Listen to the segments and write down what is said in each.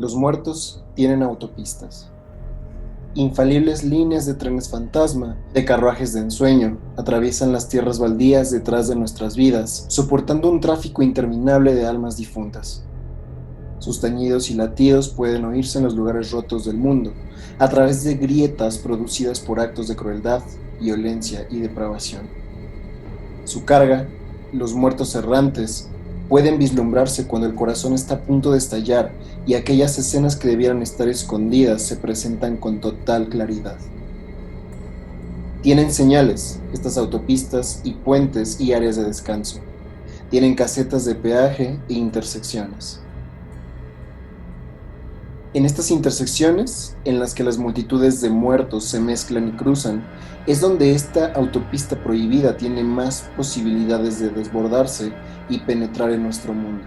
Los muertos tienen autopistas. Infalibles líneas de trenes fantasma, de carruajes de ensueño, atraviesan las tierras baldías detrás de nuestras vidas, soportando un tráfico interminable de almas difuntas. Sus tañidos y latidos pueden oírse en los lugares rotos del mundo, a través de grietas producidas por actos de crueldad, violencia y depravación. Su carga, los muertos errantes, pueden vislumbrarse cuando el corazón está a punto de estallar y aquellas escenas que debieran estar escondidas se presentan con total claridad. Tienen señales, estas autopistas y puentes y áreas de descanso. Tienen casetas de peaje e intersecciones. En estas intersecciones, en las que las multitudes de muertos se mezclan y cruzan, es donde esta autopista prohibida tiene más posibilidades de desbordarse y penetrar en nuestro mundo.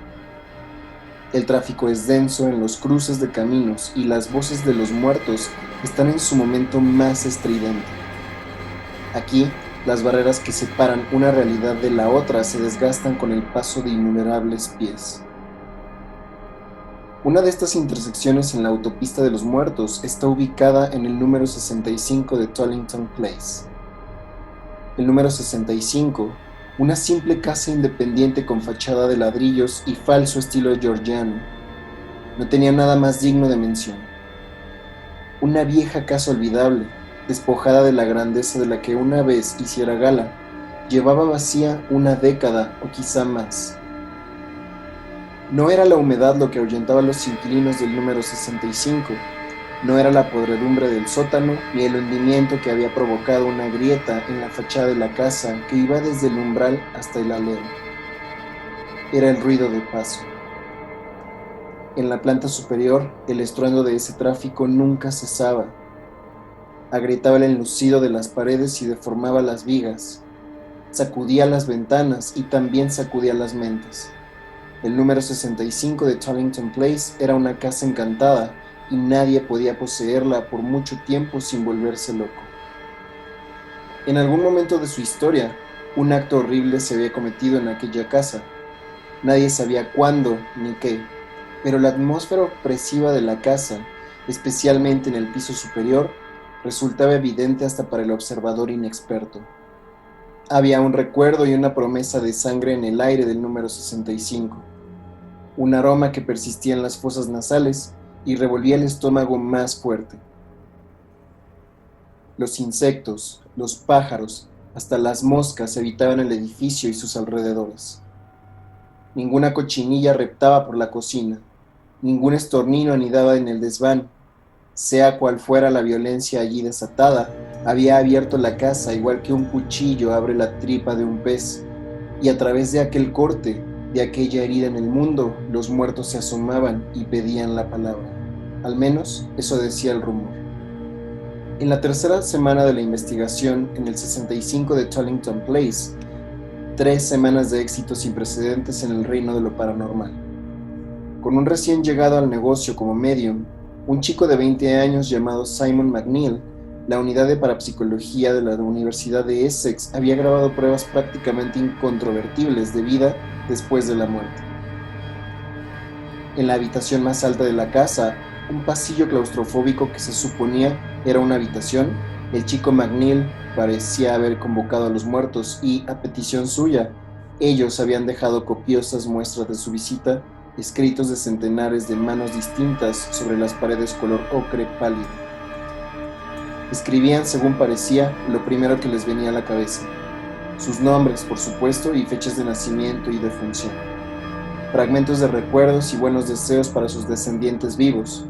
El tráfico es denso en los cruces de caminos y las voces de los muertos están en su momento más estridente. Aquí, las barreras que separan una realidad de la otra se desgastan con el paso de innumerables pies. Una de estas intersecciones en la autopista de los muertos está ubicada en el número 65 de Tollington Place. El número 65, una simple casa independiente con fachada de ladrillos y falso estilo georgiano, no tenía nada más digno de mención. Una vieja casa olvidable, despojada de la grandeza de la que una vez hiciera gala, llevaba vacía una década o quizá más. No era la humedad lo que ahuyentaba a los inquilinos del número 65, no era la podredumbre del sótano ni el hundimiento que había provocado una grieta en la fachada de la casa que iba desde el umbral hasta el alero. Era el ruido del paso. En la planta superior, el estruendo de ese tráfico nunca cesaba. Agrietaba el enlucido de las paredes y deformaba las vigas. Sacudía las ventanas y también sacudía las mentes. El número 65 de Tollington Place era una casa encantada y nadie podía poseerla por mucho tiempo sin volverse loco. En algún momento de su historia, un acto horrible se había cometido en aquella casa. Nadie sabía cuándo ni qué, pero la atmósfera opresiva de la casa, especialmente en el piso superior, resultaba evidente hasta para el observador inexperto. Había un recuerdo y una promesa de sangre en el aire del número 65. Un aroma que persistía en las fosas nasales y revolvía el estómago más fuerte. Los insectos, los pájaros, hasta las moscas habitaban el edificio y sus alrededores. Ninguna cochinilla reptaba por la cocina, ningún estornino anidaba en el desván. Sea cual fuera la violencia allí desatada, había abierto la casa igual que un cuchillo abre la tripa de un pez, y a través de aquel corte, de aquella herida en el mundo, los muertos se asomaban y pedían la palabra. Al menos eso decía el rumor. En la tercera semana de la investigación en el 65 de Tollington Place, 3 semanas de éxito sin precedentes en el reino de lo paranormal. Con un recién llegado al negocio como medium, un chico de 20 años llamado Simon McNeil, la unidad de parapsicología de la Universidad de Essex había grabado pruebas prácticamente incontrovertibles de vida después de la muerte. En la habitación más alta de la casa, un pasillo claustrofóbico que se suponía era una habitación, el chico McNeil parecía haber convocado a los muertos y, a petición suya, ellos habían dejado copiosas muestras de su visita, escritos de centenares de manos distintas sobre las paredes color ocre pálido. Escribían, según parecía, lo primero que les venía a la cabeza, sus nombres, por supuesto, y fechas de nacimiento y defunción, fragmentos de recuerdos y buenos deseos para sus descendientes vivos,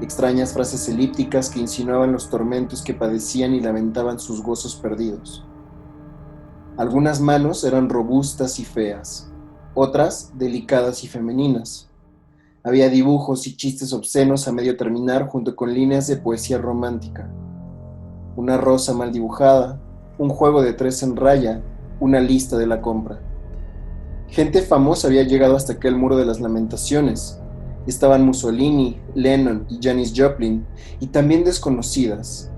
extrañas frases elípticas que insinuaban los tormentos que padecían y lamentaban sus gozos perdidos. Algunas manos eran robustas y feas, otras delicadas y femeninas. Había dibujos y chistes obscenos a medio terminar junto con líneas de poesía romántica. Una rosa mal dibujada, un juego de 3 en raya, una lista de la compra. Gente famosa había llegado hasta aquel muro de las lamentaciones. Estaban Mussolini, Lennon y Janis Joplin, y también desconocidas,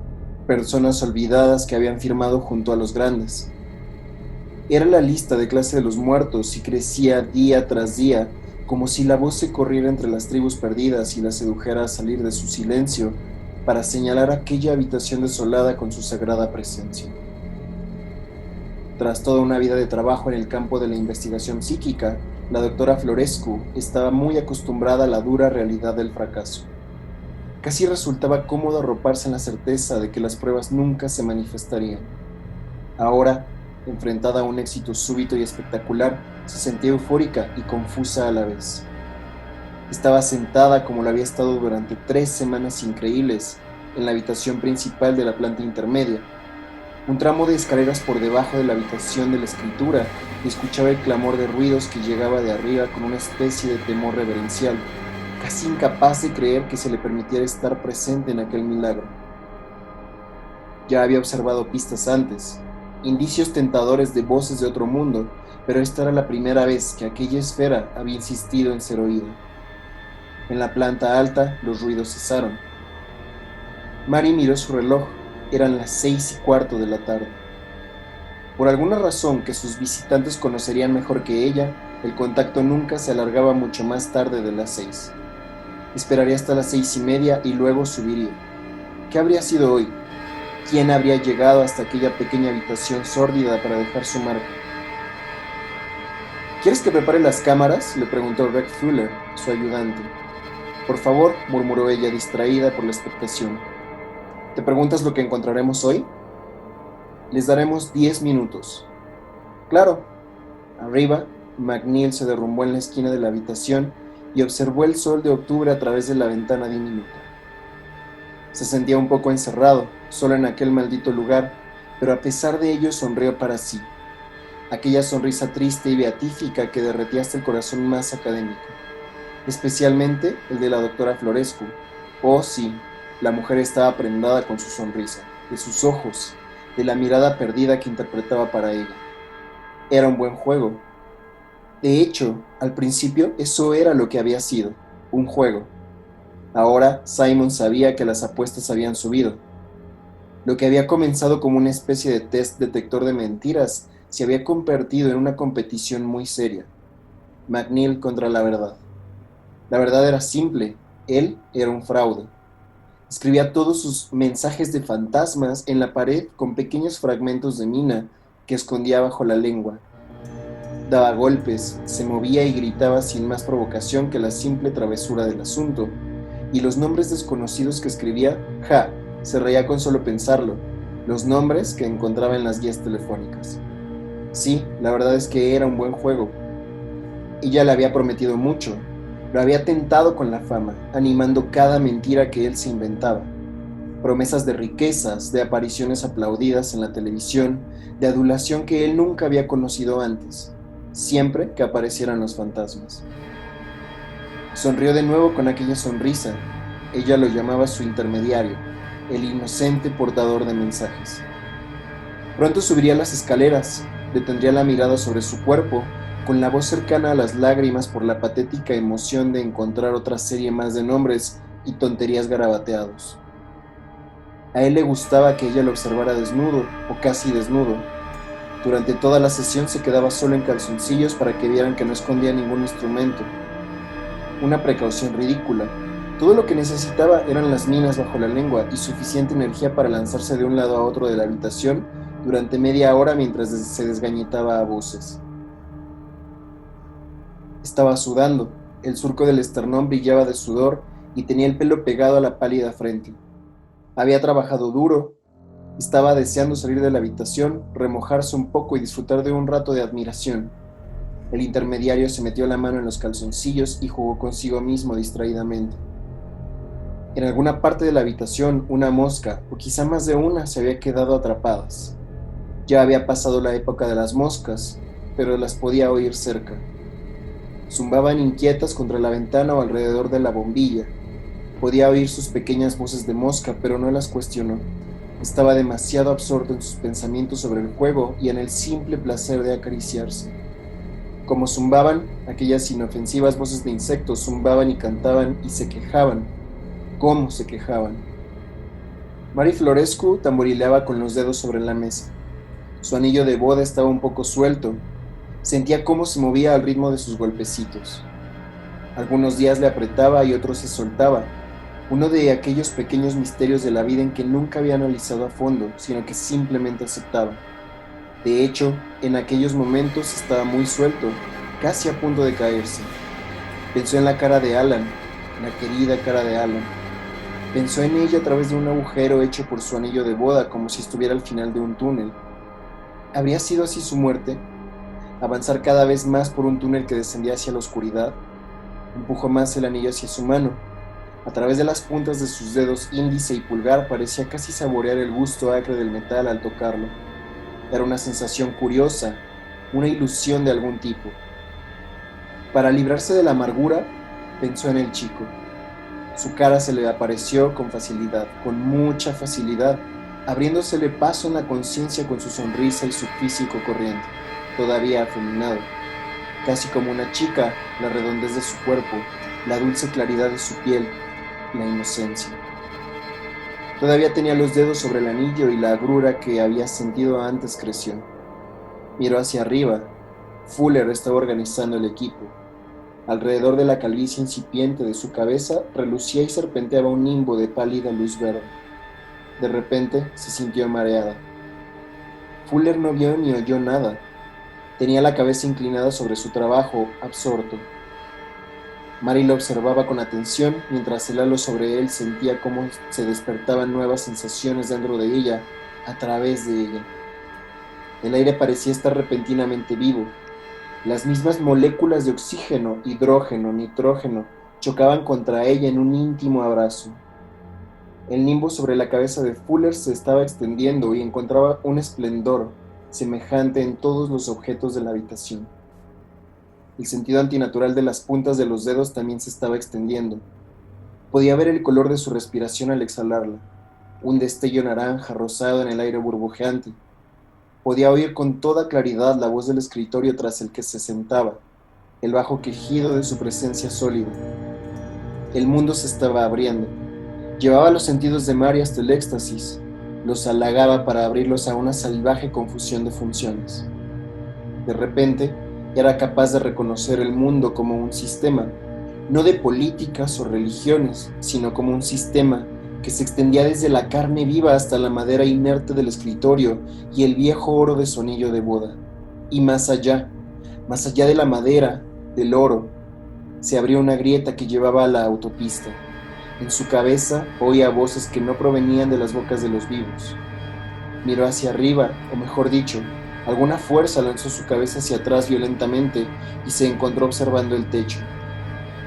personas olvidadas que habían firmado junto a los grandes. Era la lista de clase de los muertos y crecía día tras día, como si la voz se corriera entre las tribus perdidas y la sedujera a salir de su silencio para señalar aquella habitación desolada con su sagrada presencia. Tras toda una vida de trabajo en el campo de la investigación psíquica, la doctora Florescu estaba muy acostumbrada a la dura realidad del fracaso. Casi resultaba cómodo arroparse en la certeza de que las pruebas nunca se manifestarían. Ahora, enfrentada a un éxito súbito y espectacular, se sentía eufórica y confusa a la vez. Estaba sentada como lo había estado durante 3 semanas increíbles en la habitación principal de la planta intermedia, un tramo de escaleras por debajo de la habitación de la escritura, y escuchaba el clamor de ruidos que llegaba de arriba con una especie de temor reverencial, casi incapaz de creer que se le permitiera estar presente en aquel milagro. Ya había observado pistas antes, indicios tentadores de voces de otro mundo, pero esta era la primera vez que aquella esfera había insistido en ser oída. En la planta alta los ruidos cesaron. Mary miró su reloj. Eran las 6:15 de la tarde. Por alguna razón que sus visitantes conocerían mejor que ella, el contacto nunca se alargaba mucho más tarde de las 6. Esperaría hasta las 6:30 y luego subiría. ¿Qué habría sido hoy? ¿Quién habría llegado hasta aquella pequeña habitación sórdida para dejar su marca? ¿Quieres que prepare las cámaras?, le preguntó Rex Fuller, su ayudante. Por favor, murmuró ella, distraída por la expectación. ¿Te preguntas lo que encontraremos hoy? Les daremos 10 minutos. Claro. Arriba, McNeil se derrumbó en la esquina de la habitación y observó el sol de octubre a través de la ventana diminuta. Se sentía un poco encerrado, solo en aquel maldito lugar, pero a pesar de ello sonrió para sí. Aquella sonrisa triste y beatífica que derretía hasta el corazón más académico. Especialmente el de la doctora Florescu. Oh sí, la mujer estaba prendada con su sonrisa, de sus ojos, de la mirada perdida que interpretaba para ella. Era un buen juego. De hecho, al principio eso era lo que había sido, un juego. Ahora Simon sabía que las apuestas habían subido. Lo que había comenzado como una especie de test detector de mentiras se había convertido en una competición muy seria. McNeil contra la verdad. La verdad era simple, él era un fraude. Escribía todos sus mensajes de fantasmas en la pared con pequeños fragmentos de mina que escondía bajo la lengua. Daba golpes, se movía y gritaba sin más provocación que la simple travesura del asunto, y los nombres desconocidos que escribía, se reía con solo pensarlo, los nombres que encontraba en las guías telefónicas. Sí, la verdad es que era un buen juego. Ella le había prometido mucho. Lo había tentado con la fama, animando cada mentira que él se inventaba. Promesas de riquezas, de apariciones aplaudidas en la televisión, de adulación que él nunca había conocido antes, siempre que aparecieran los fantasmas. Sonrió de nuevo con aquella sonrisa. Ella lo llamaba su intermediario, el inocente portador de mensajes. Pronto subiría las escaleras, detendría la mirada sobre su cuerpo, con la voz cercana a las lágrimas por la patética emoción de encontrar otra serie más de nombres y tonterías garabateados. A él le gustaba que ella lo observara desnudo, o casi desnudo. Durante toda la sesión se quedaba solo en calzoncillos para que vieran que no escondía ningún instrumento. Una precaución ridícula. Todo lo que necesitaba eran las minas bajo la lengua y suficiente energía para lanzarse de un lado a otro de la habitación durante media hora mientras se desgañitaba a voces. Estaba sudando, el surco del esternón brillaba de sudor y tenía el pelo pegado a la pálida frente. Había trabajado duro, estaba deseando salir de la habitación, remojarse un poco y disfrutar de un rato de admiración. El intermediario se metió la mano en los calzoncillos y jugó consigo mismo distraídamente. En alguna parte de la habitación, una mosca, o quizá más de una, se había quedado atrapadas. Ya había pasado la época de las moscas, pero las podía oír cerca. Zumbaban inquietas contra la ventana o alrededor de la bombilla. Podía oír sus pequeñas voces de mosca, pero no las cuestionó. Estaba demasiado absorto en sus pensamientos sobre el juego y en el simple placer de acariciarse. Como zumbaban, aquellas inofensivas voces de insectos zumbaban y cantaban y se quejaban. ¿Cómo se quejaban? Mary Florescu tamborileaba con los dedos sobre la mesa. Su anillo de boda estaba un poco suelto. Sentía cómo se movía al ritmo de sus golpecitos. Algunos días le apretaba y otros se soltaba, uno de aquellos pequeños misterios de la vida en que nunca había analizado a fondo, sino que simplemente aceptaba. De hecho, en aquellos momentos estaba muy suelto, casi a punto de caerse. Pensó en la cara de Alan, la querida cara de Alan. Pensó en ella a través de un agujero hecho por su anillo de boda, como si estuviera al final de un túnel. ¿Habría sido así su muerte? Avanzar cada vez más por un túnel que descendía hacia la oscuridad. Empujó más el anillo hacia su mano. A través de las puntas de sus dedos índice y pulgar parecía casi saborear el gusto acre del metal al tocarlo. Era una sensación curiosa, una ilusión de algún tipo. Para librarse de la amargura, pensó en el chico. Su cara se le apareció con facilidad, con mucha facilidad, abriéndosele paso en la conciencia con su sonrisa y su físico corriente, todavía afeminado. Casi como una chica, la redondez de su cuerpo, la dulce claridad de su piel, la inocencia. Todavía tenía los dedos sobre el anillo y la agrura que había sentido antes creció. Miró hacia arriba. Fuller estaba organizando el equipo. Alrededor de la calvicie incipiente de su cabeza relucía y serpenteaba un nimbo de pálida luz verde. De repente se sintió mareada. Fuller no vio ni oyó nada. Tenía la cabeza inclinada sobre su trabajo, absorto. Mary lo observaba con atención mientras el halo sobre él sentía cómo se despertaban nuevas sensaciones dentro de ella, a través de ella. El aire parecía estar repentinamente vivo. Las mismas moléculas de oxígeno, hidrógeno, nitrógeno chocaban contra ella en un íntimo abrazo. El nimbo sobre la cabeza de Fuller se estaba extendiendo y encontraba un esplendor semejante en todos los objetos de la habitación. El sentido antinatural de las puntas de los dedos también se estaba extendiendo. Podía ver el color de su respiración al exhalarla, un destello naranja rosado en el aire burbujeante. Podía oír con toda claridad la voz del escritorio tras el que se sentaba, el bajo quejido de su presencia sólida. El mundo se estaba abriendo. Llevaba los sentidos de Mary hasta el éxtasis, los halagaba para abrirlos a una salvaje confusión de funciones. De repente, era capaz de reconocer el mundo como un sistema, no de políticas o religiones, sino como un sistema que se extendía desde la carne viva hasta la madera inerte del escritorio y el viejo oro de su anillo de boda. Y más allá de la madera, del oro, se abrió una grieta que llevaba a la autopista. En su cabeza oía voces que no provenían de las bocas de los vivos. Miró hacia arriba, o mejor dicho, alguna fuerza lanzó su cabeza hacia atrás violentamente y se encontró observando el techo.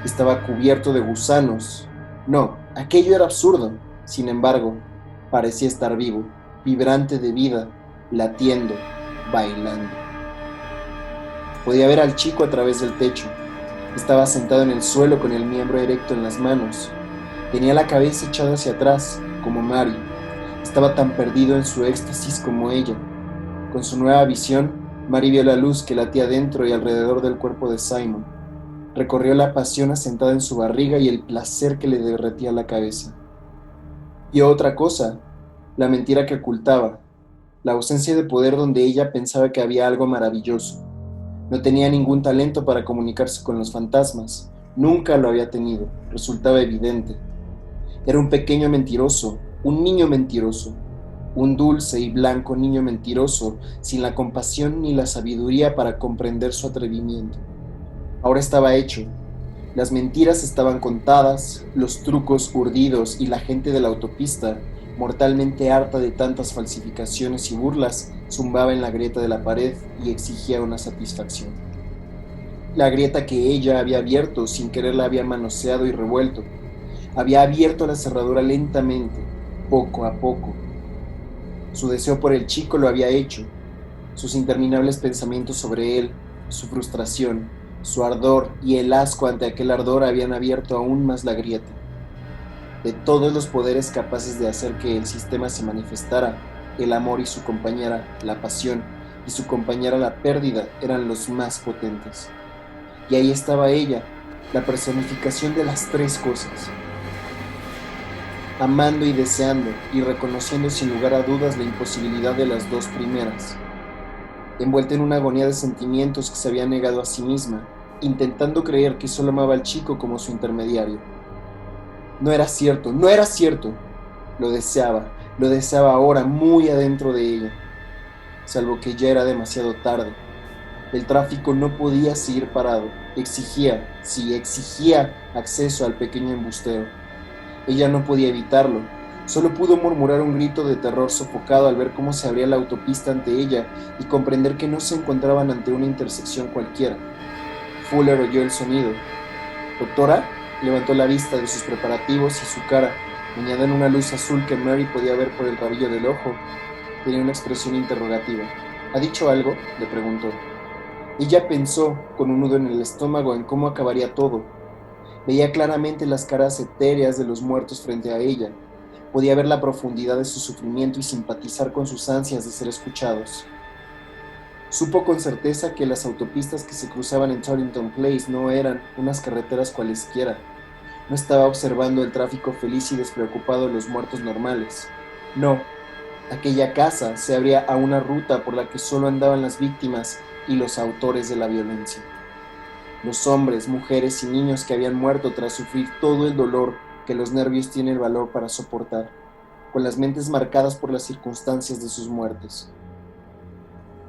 Estaba cubierto de gusanos. No, aquello era absurdo. Sin embargo, parecía estar vivo, vibrante de vida, latiendo, bailando. Podía ver al chico a través del techo. Estaba sentado en el suelo con el miembro erecto en las manos. Tenía la cabeza echada hacia atrás, como Mary. Estaba tan perdido en su éxtasis como ella. Con su nueva visión, Mary vio la luz que latía dentro y alrededor del cuerpo de Simon. Recorrió la pasión asentada en su barriga y el placer que le derretía la cabeza. Vio otra cosa, la mentira que ocultaba, la ausencia de poder donde ella pensaba que había algo maravilloso. No tenía ningún talento para comunicarse con los fantasmas, nunca lo había tenido, resultaba evidente. Era un pequeño mentiroso, un niño mentiroso, un dulce y blanco niño mentiroso, sin la compasión ni la sabiduría para comprender su atrevimiento. Ahora estaba hecho. Las mentiras estaban contadas, los trucos urdidos y la gente de la autopista, mortalmente harta de tantas falsificaciones y burlas, zumbaba en la grieta de la pared y exigía una satisfacción. La grieta que ella había abierto sin querer la había manoseado y revuelto. Había abierto la cerradura lentamente, poco a poco. Su deseo por el chico lo había hecho. Sus interminables pensamientos sobre él, su frustración, su ardor y el asco ante aquel ardor habían abierto aún más la grieta. De todos los poderes capaces de hacer que el sistema se manifestara, el amor y su compañera, la pasión, y su compañera, la pérdida, eran los más potentes. Y ahí estaba ella, la personificación de las tres cosas. Amando y deseando, y reconociendo sin lugar a dudas la imposibilidad de las dos primeras. Envuelta en una agonía de sentimientos que se había negado a sí misma, intentando creer que solo amaba al chico como su intermediario. No era cierto, no era cierto. Lo deseaba ahora muy adentro de ella, salvo que ya era demasiado tarde. El tráfico no podía seguir parado, exigía acceso al pequeño embustero. Ella no podía evitarlo, solo pudo murmurar un grito de terror sofocado al ver cómo se abría la autopista ante ella y comprender que no se encontraban ante una intersección cualquiera. Fuller oyó el sonido. ¿Doctora? Levantó la vista de sus preparativos y su cara, bañada en una luz azul que Mary podía ver por el rabillo del ojo, tenía una expresión interrogativa. ¿Ha dicho algo?, le preguntó. Ella pensó, con un nudo en el estómago, en cómo acabaría todo. Veía claramente las caras etéreas de los muertos frente a ella. Podía ver la profundidad de su sufrimiento y simpatizar con sus ansias de ser escuchados. Supo con certeza que las autopistas que se cruzaban en Torrington Place no eran unas carreteras cualesquiera. No estaba observando el tráfico feliz y despreocupado de los muertos normales. No, aquella casa se abría a una ruta por la que solo andaban las víctimas y los autores de la violencia. Los hombres, mujeres y niños que habían muerto tras sufrir todo el dolor que los nervios tienen el valor para soportar, con las mentes marcadas por las circunstancias de sus muertes.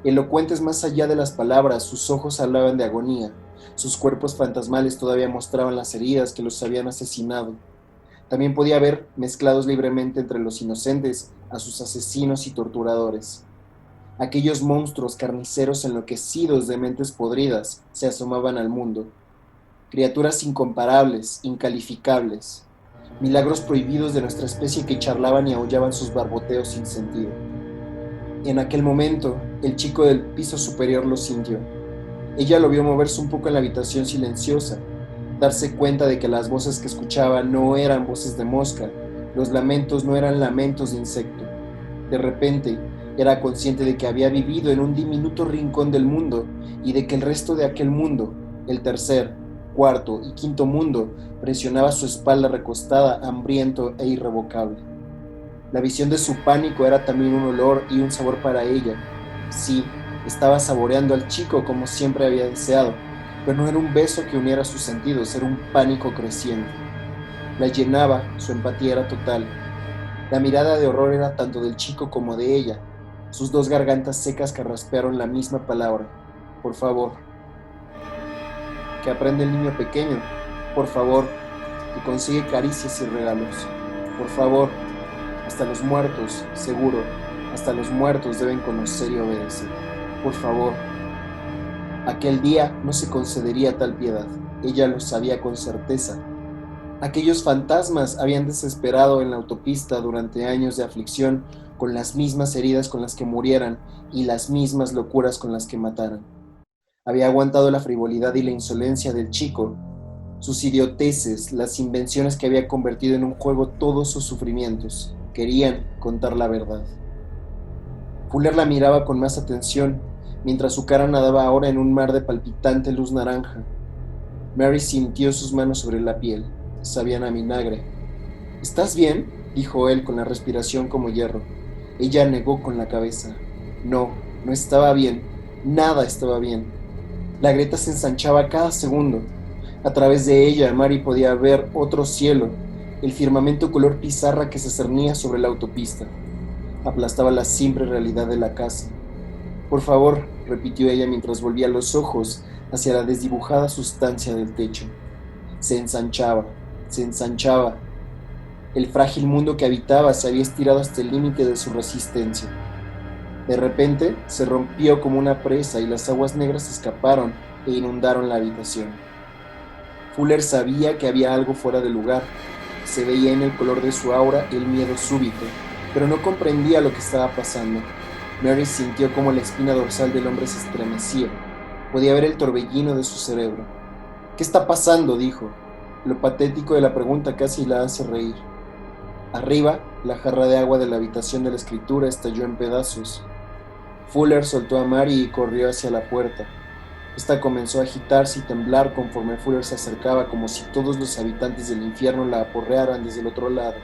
Elocuentes más allá de las palabras, sus ojos hablaban de agonía, sus cuerpos fantasmales todavía mostraban las heridas que los habían asesinado. También podía ver, mezclados libremente entre los inocentes, a sus asesinos y torturadores. Aquellos monstruos carniceros enloquecidos de mentes podridas se asomaban al mundo. Criaturas incomparables, incalificables. Milagros prohibidos de nuestra especie que charlaban y aullaban sus barboteos sin sentido. En aquel momento, el chico del piso superior lo sintió. Ella lo vio moverse un poco en la habitación silenciosa, darse cuenta de que las voces que escuchaba no eran voces de mosca, los lamentos no eran lamentos de insecto. De repente, era consciente de que había vivido en un diminuto rincón del mundo y de que el resto de aquel mundo, el tercer, cuarto y quinto mundo, presionaba su espalda recostada, hambriento e irrevocable. La visión de su pánico era también un olor y un sabor para ella. Sí, estaba saboreando al chico como siempre había deseado, pero no era un beso que uniera sus sentidos, era un pánico creciente. La llenaba, su empatía era total. La mirada de horror era tanto del chico como de ella. Sus dos gargantas secas carraspearon la misma palabra. Por favor. Que aprende el niño pequeño. Por favor. Que consigue caricias y regalos. Por favor. Hasta los muertos, seguro, hasta los muertos deben conocer y obedecer. Por favor. Aquel día no se concedería tal piedad. Ella lo sabía con certeza. Aquellos fantasmas habían desesperado en la autopista durante años de aflicción, con las mismas heridas con las que murieran y las mismas locuras con las que mataran. Había aguantado la frivolidad y la insolencia del chico, sus idioteces, las invenciones que había convertido en un juego todos sus sufrimientos. Querían contar la verdad. Fuller la miraba con más atención, mientras su cara nadaba ahora en un mar de palpitante luz naranja. Mary sintió sus manos sobre la piel. Sabían a vinagre. ¿Estás bien?, dijo él con la respiración como hierro. Ella negó con la cabeza. No, no estaba bien. Nada estaba bien. La grieta se ensanchaba cada segundo. A través de ella, Mary podía ver otro cielo, el firmamento color pizarra que se cernía sobre la autopista. Aplastaba la simple realidad de la casa. Por favor, repitió ella mientras volvía los ojos hacia la desdibujada sustancia del techo. Se ensanchaba, se ensanchaba. El frágil mundo que habitaba se había estirado hasta el límite de su resistencia. De repente, se rompió como una presa y las aguas negras escaparon e inundaron la habitación. Fuller sabía que había algo fuera de lugar. Se veía en el color de su aura el miedo súbito, pero no comprendía lo que estaba pasando. Mary sintió como la espina dorsal del hombre se estremecía. Podía ver el torbellino de su cerebro. ¿Qué está pasando?, dijo. Lo patético de la pregunta casi la hace reír. Arriba, la jarra de agua de la habitación de la escritura estalló en pedazos. Fuller soltó a Mary y corrió hacia la puerta. Esta comenzó a agitarse y temblar conforme Fuller se acercaba, como si todos los habitantes del infierno la aporrearan desde el otro lado.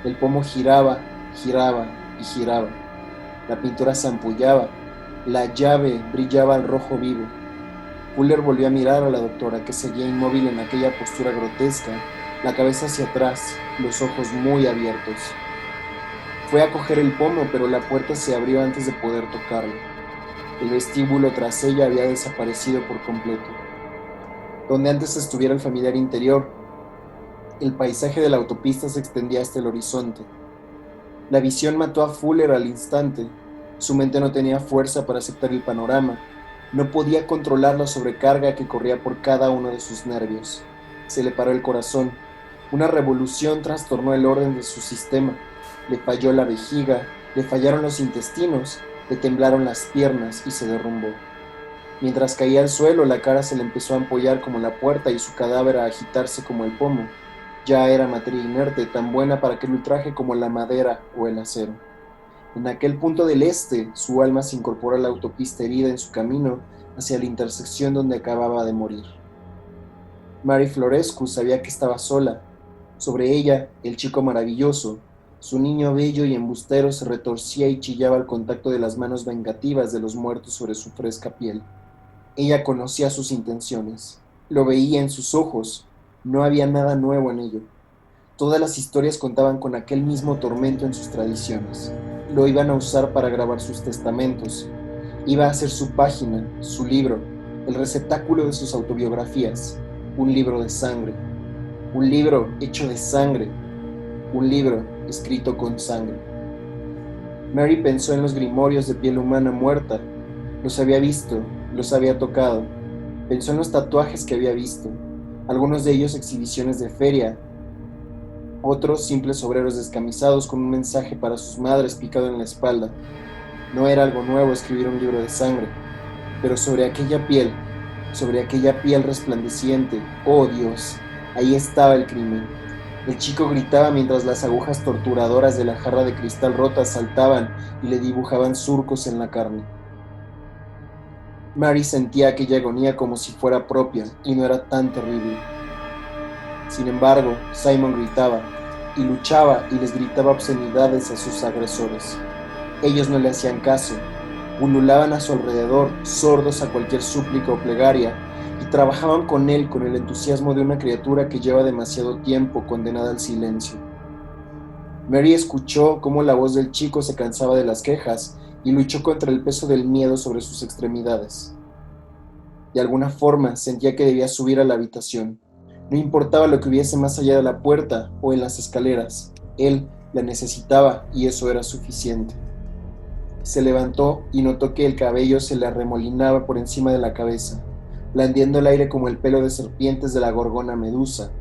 El pomo giraba, giraba y giraba. La pintura se ampollaba. La llave brillaba al rojo vivo. Fuller volvió a mirar a la doctora, que seguía inmóvil en aquella postura grotesca, la cabeza hacia atrás, los ojos muy abiertos. Fue a coger el pomo, pero la puerta se abrió antes de poder tocarlo. El vestíbulo tras ella había desaparecido por completo. Donde antes estuviera el familiar interior, el paisaje de la autopista se extendía hasta el horizonte. La visión mató a Fuller al instante. Su mente no tenía fuerza para aceptar el panorama. No podía controlar la sobrecarga que corría por cada uno de sus nervios. Se le paró el corazón. Una revolución trastornó el orden de su sistema. Le falló la vejiga, le fallaron los intestinos, le temblaron las piernas y se derrumbó. Mientras caía al suelo, la cara se le empezó a ampollar como la puerta y su cadáver a agitarse como el pomo. Ya era materia inerte, tan buena para aquel ultraje como la madera o el acero. En aquel punto del este, su alma se incorporó a la autopista herida en su camino hacia la intersección donde acababa de morir. Mary Florescu sabía que estaba sola. Sobre ella, el chico maravilloso, su niño bello y embustero, se retorcía y chillaba al contacto de las manos vengativas de los muertos sobre su fresca piel. Ella conocía sus intenciones, lo veía en sus ojos, no había nada nuevo en ello. Todas las historias contaban con aquel mismo tormento en sus tradiciones. Lo iban a usar para grabar sus testamentos. Iba a ser su página, su libro, el receptáculo de sus autobiografías. Un libro de sangre. Un libro hecho de sangre. Un libro escrito con sangre. Mary pensó en los grimorios de piel humana muerta. Los había visto, los había tocado. Pensó en los tatuajes que había visto. Algunos de ellos exhibiciones de feria, otros simples obreros descamisados con un mensaje para sus madres picado en la espalda. No era algo nuevo escribir un libro de sangre, pero sobre aquella piel resplandeciente, oh Dios, ahí estaba el crimen. El chico gritaba mientras las agujas torturadoras de la jarra de cristal rota saltaban y le dibujaban surcos en la carne. Mary sentía aquella agonía como si fuera propia y no era tan terrible. Sin embargo, Simon gritaba, y luchaba y les gritaba obscenidades a sus agresores. Ellos no le hacían caso, ululaban a su alrededor, sordos a cualquier súplica o plegaria, y trabajaban con él con el entusiasmo de una criatura que lleva demasiado tiempo condenada al silencio. Mary escuchó cómo la voz del chico se cansaba de las quejas y luchó contra el peso del miedo sobre sus extremidades. De alguna forma sentía que debía subir a la habitación. No importaba lo que hubiese más allá de la puerta o en las escaleras. Él la necesitaba y eso era suficiente. Se levantó y notó que el cabello se le arremolinaba por encima de la cabeza, blandiendo el aire como el pelo de serpientes de la gorgona Medusa.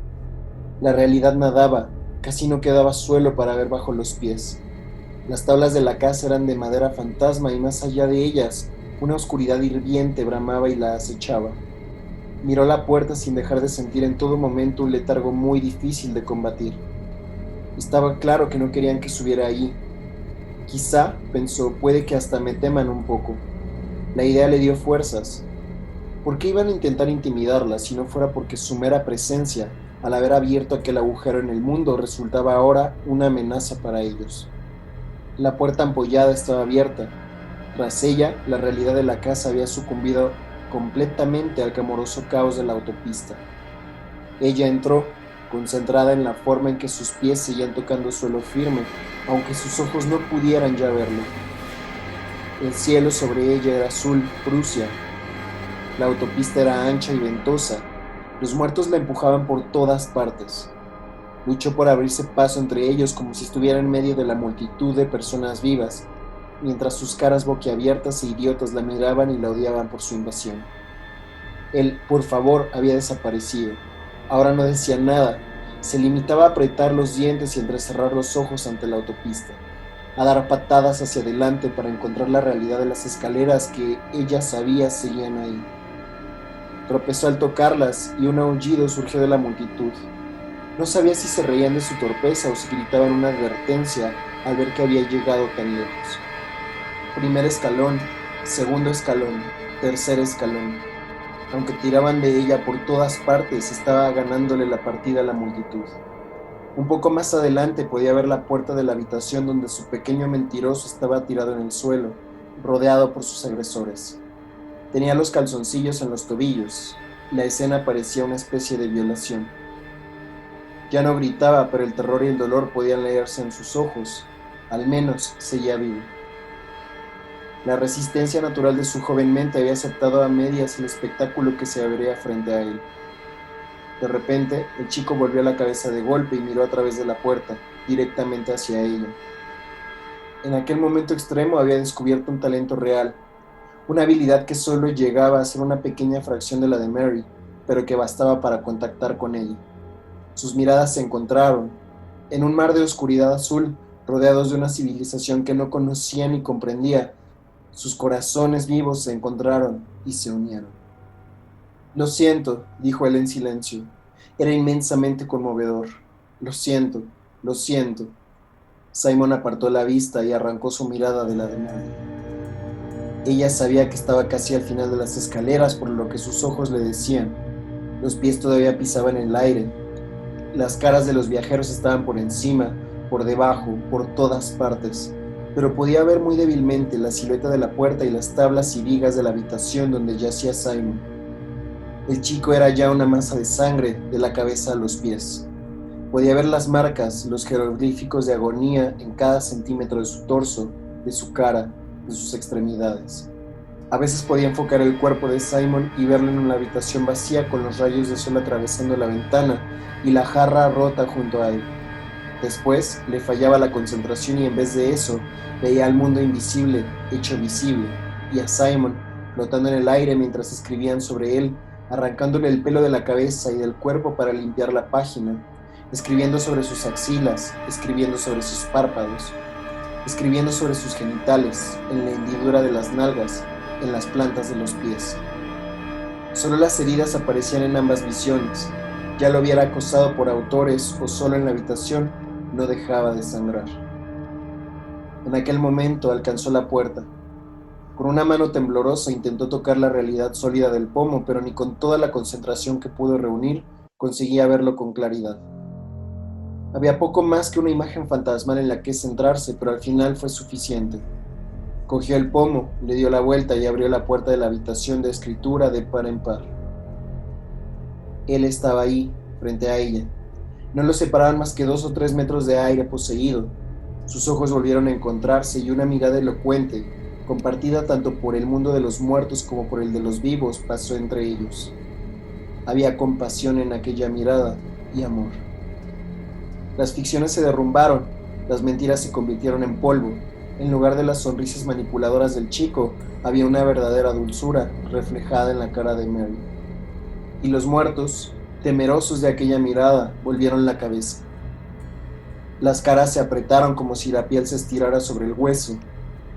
La realidad nadaba, casi no quedaba suelo para ver bajo los pies. Las tablas de la casa eran de madera fantasma y más allá de ellas, una oscuridad hirviente bramaba y la acechaba. Miró la puerta sin dejar de sentir en todo momento un letargo muy difícil de combatir. Estaba claro que no querían que subiera allí. Quizá, pensó, puede que hasta me teman un poco. La idea le dio fuerzas. ¿Por qué iban a intentar intimidarla si no fuera porque su mera presencia, al haber abierto aquel agujero en el mundo, resultaba ahora una amenaza para ellos? La puerta ampollada estaba abierta. Tras ella, la realidad de la casa había sucumbido completamente al clamoroso caos de la autopista. Ella entró, concentrada en la forma en que sus pies seguían tocando suelo firme, aunque sus ojos no pudieran ya verlo. El cielo sobre ella era azul, Prusia. La autopista era ancha y ventosa. Los muertos la empujaban por todas partes. Luchó por abrirse paso entre ellos como si estuviera en medio de la multitud de personas vivas, mientras sus caras boquiabiertas e idiotas la miraban y la odiaban por su invasión. El por favor había desaparecido. Ahora no decía nada, se limitaba a apretar los dientes y entrecerrar los ojos ante la autopista, a dar patadas hacia adelante para encontrar la realidad de las escaleras que ella sabía seguían ahí. Tropezó al tocarlas y un aullido surgió de la multitud. No sabía si se reían de su torpeza o si gritaban una advertencia al ver que había llegado tan lejos. Primer escalón, segundo escalón, tercer escalón. Aunque tiraban de ella por todas partes, estaba ganándole la partida a la multitud. Un poco más adelante podía ver la puerta de la habitación donde su pequeño mentiroso estaba tirado en el suelo, rodeado por sus agresores. Tenía los calzoncillos en los tobillos. La escena parecía una especie de violación. Ya no gritaba, pero el terror y el dolor podían leerse en sus ojos. Al menos seguía vivo. La resistencia natural de su joven mente había aceptado a medias el espectáculo que se abría frente a él. De repente, el chico volvió la cabeza de golpe y miró a través de la puerta, directamente hacia ella. En aquel momento extremo había descubierto un talento real, una habilidad que solo llegaba a ser una pequeña fracción de la de Mary, pero que bastaba para contactar con ella. Sus miradas se encontraron, en un mar de oscuridad azul, rodeados de una civilización que no conocía ni comprendía. Sus corazones vivos se encontraron y se unieron. Lo siento, dijo él en silencio. Era inmensamente conmovedor. Lo siento, lo siento. Simon apartó la vista y arrancó su mirada de la de Mary. Ella sabía que estaba casi al final de las escaleras, por lo que sus ojos le decían. Los pies todavía pisaban el aire. Las caras de los viajeros estaban por encima, por debajo, por todas partes, pero podía ver muy débilmente la silueta de la puerta y las tablas y vigas de la habitación donde yacía Simon. El chico era ya una masa de sangre de la cabeza a los pies. Podía ver las marcas, los jeroglíficos de agonía en cada centímetro de su torso, de su cara, de sus extremidades. A veces podía enfocar el cuerpo de Simon y verlo en una habitación vacía con los rayos de sol atravesando la ventana y la jarra rota junto a él. Después le fallaba la concentración y en vez de eso veía al mundo invisible hecho visible y a Simon flotando en el aire mientras escribían sobre él, arrancándole el pelo de la cabeza y del cuerpo para limpiar la página, escribiendo sobre sus axilas, escribiendo sobre sus párpados, escribiendo sobre sus genitales, en la hendidura de las nalgas, en las plantas de los pies. Solo las heridas aparecían en ambas visiones. Ya lo hubiera acosado por autores o solo en la habitación, no dejaba de sangrar. En aquel momento alcanzó la puerta. Con una mano temblorosa intentó tocar la realidad sólida del pomo, pero ni con toda la concentración que pudo reunir conseguía verlo con claridad. Había poco más que una imagen fantasmal en la que centrarse, pero al final fue suficiente. Cogió el pomo, le dio la vuelta y abrió la puerta de la habitación de escritura de par en par. Él estaba ahí, frente a ella. No lo separaban más que 2 o 3 metros de aire poseído. Sus ojos volvieron a encontrarse y una mirada elocuente, compartida tanto por el mundo de los muertos como por el de los vivos, pasó entre ellos. Había compasión en aquella mirada y amor. Las ficciones se derrumbaron, las mentiras se convirtieron en polvo. En lugar de las sonrisas manipuladoras del chico, había una verdadera dulzura reflejada en la cara de Mary. Y los muertos, temerosos de aquella mirada, volvieron la cabeza. Las caras se apretaron como si la piel se estirara sobre el hueso.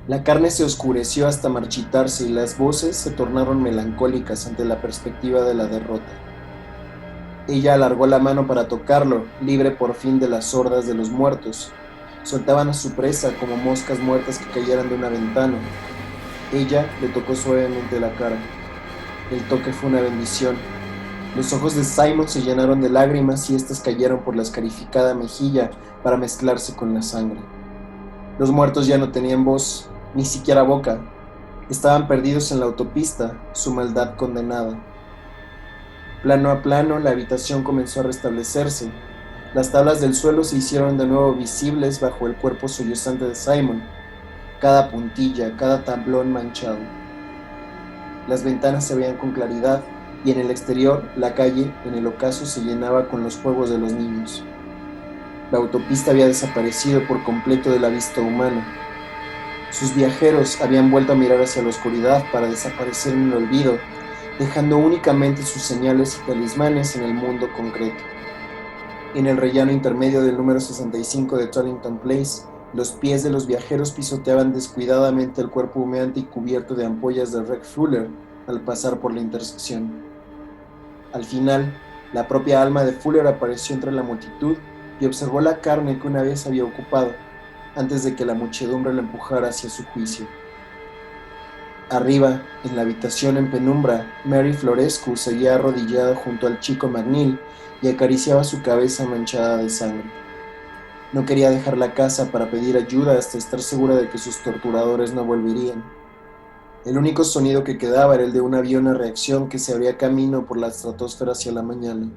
La carne se oscureció hasta marchitarse y las voces se tornaron melancólicas ante la perspectiva de la derrota. Ella alargó la mano para tocarlo, libre por fin de las hordas de los muertos. Soltaban a su presa como moscas muertas que cayeran de una ventana. Ella le tocó suavemente la cara. El toque fue una bendición. Los ojos de Simon se llenaron de lágrimas y éstas cayeron por la escarificada mejilla para mezclarse con la sangre. Los muertos ya no tenían voz, ni siquiera boca. Estaban perdidos en la autopista, su maldad condenada. Plano a plano, la habitación comenzó a restablecerse. Las tablas del suelo se hicieron de nuevo visibles bajo el cuerpo sollozante de Simon, cada puntilla, cada tablón manchado. Las ventanas se veían con claridad y en el exterior, la calle, en el ocaso, se llenaba con los juegos de los niños. La autopista había desaparecido por completo de la vista humana. Sus viajeros habían vuelto a mirar hacia la oscuridad para desaparecer en el olvido, dejando únicamente sus señales y talismanes en el mundo concreto. En el rellano intermedio del número 65 de Tollington Place, los pies de los viajeros pisoteaban descuidadamente el cuerpo humeante y cubierto de ampollas de Red Fuller al pasar por la intersección. Al final, la propia alma de Fuller apareció entre la multitud y observó la carne que una vez había ocupado, antes de que la muchedumbre lo empujara hacia su juicio. Arriba, en la habitación en penumbra, Mary Florescu seguía arrodillada junto al chico McNeil y acariciaba su cabeza manchada de sangre. No quería dejar la casa para pedir ayuda hasta estar segura de que sus torturadores no volverían. El único sonido que quedaba era el de un avión a reacción que se abría camino por la estratosfera hacia la mañana.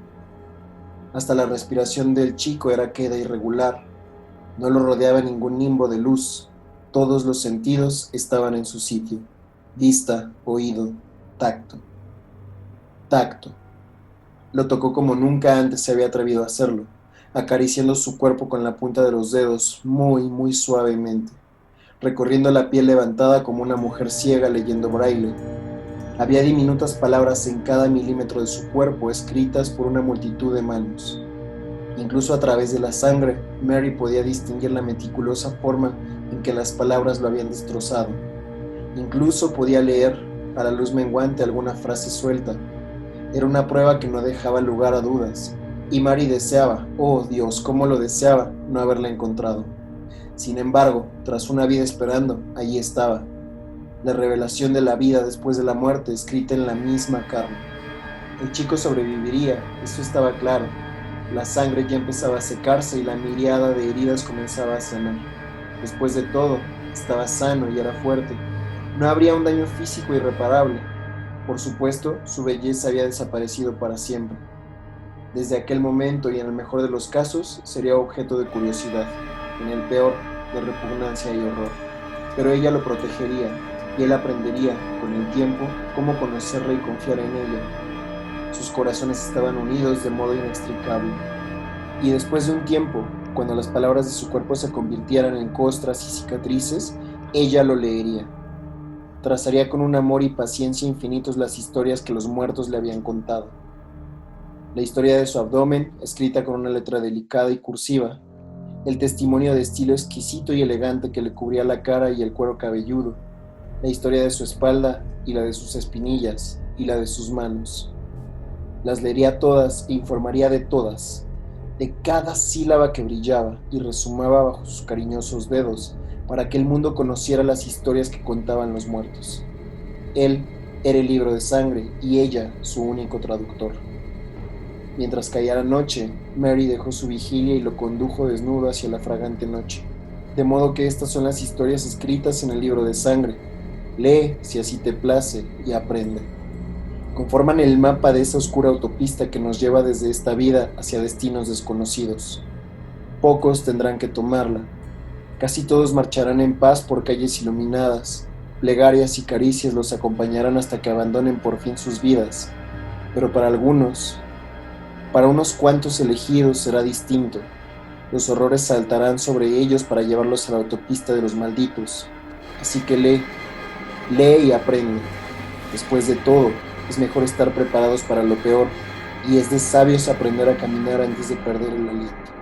Hasta la respiración del chico era queda irregular. No lo rodeaba ningún nimbo de luz. Todos los sentidos estaban en su sitio. Vista, oído, tacto. Tacto. Lo tocó como nunca antes se había atrevido a hacerlo, acariciando su cuerpo con la punta de los dedos, muy, muy suavemente, recorriendo la piel levantada como una mujer ciega leyendo braille. Había diminutas palabras en cada milímetro de su cuerpo, escritas por una multitud de manos. Incluso a través de la sangre, Mary podía distinguir la meticulosa forma en que las palabras lo habían destrozado. Incluso podía leer, a la luz menguante, alguna frase suelta. Era una prueba que no dejaba lugar a dudas, y Mary deseaba, oh Dios, cómo lo deseaba, no haberla encontrado. Sin embargo, tras una vida esperando, allí estaba, la revelación de la vida después de la muerte escrita en la misma carne. El chico sobreviviría, eso estaba claro. La sangre ya empezaba a secarse y la miríada de heridas comenzaba a sanar. Después de todo, estaba sano y era fuerte. No habría un daño físico irreparable. Por supuesto, su belleza había desaparecido para siempre. Desde aquel momento y en el mejor de los casos, sería objeto de curiosidad, en el peor, de repugnancia y horror. Pero ella lo protegería, y él aprendería, con el tiempo, cómo conocerla y confiar en ella. Sus corazones estaban unidos de modo inextricable. Y después de un tiempo, cuando las palabras de su cuerpo se convirtieran en costras y cicatrices, ella lo leería. Trazaría con un amor y paciencia infinitos las historias que los muertos le habían contado. La historia de su abdomen, escrita con una letra delicada y cursiva, el testimonio de estilo exquisito y elegante que le cubría la cara y el cuero cabelludo, la historia de su espalda y la de sus espinillas y la de sus manos. Las leería todas e informaría de todas, de cada sílaba que brillaba y resumaba bajo sus cariñosos dedos, para que el mundo conociera las historias que contaban los muertos. Él era el libro de sangre y ella su único traductor. Mientras caía la noche, Mary dejó su vigilia y lo condujo desnudo hacia la fragante noche. De modo que estas son las historias escritas en el libro de sangre. Lee, si así te place, y aprende. Conforman el mapa de esa oscura autopista que nos lleva desde esta vida hacia destinos desconocidos. Pocos tendrán que tomarla. Casi todos marcharán en paz por calles iluminadas. Plegarias y caricias los acompañarán hasta que abandonen por fin sus vidas. Pero para algunos, para unos cuantos elegidos será distinto. Los horrores saltarán sobre ellos para llevarlos a la autopista de los malditos. Así que lee y aprende. Después de todo, es mejor estar preparados para lo peor, y es de sabios aprender a caminar antes de perder el aliento.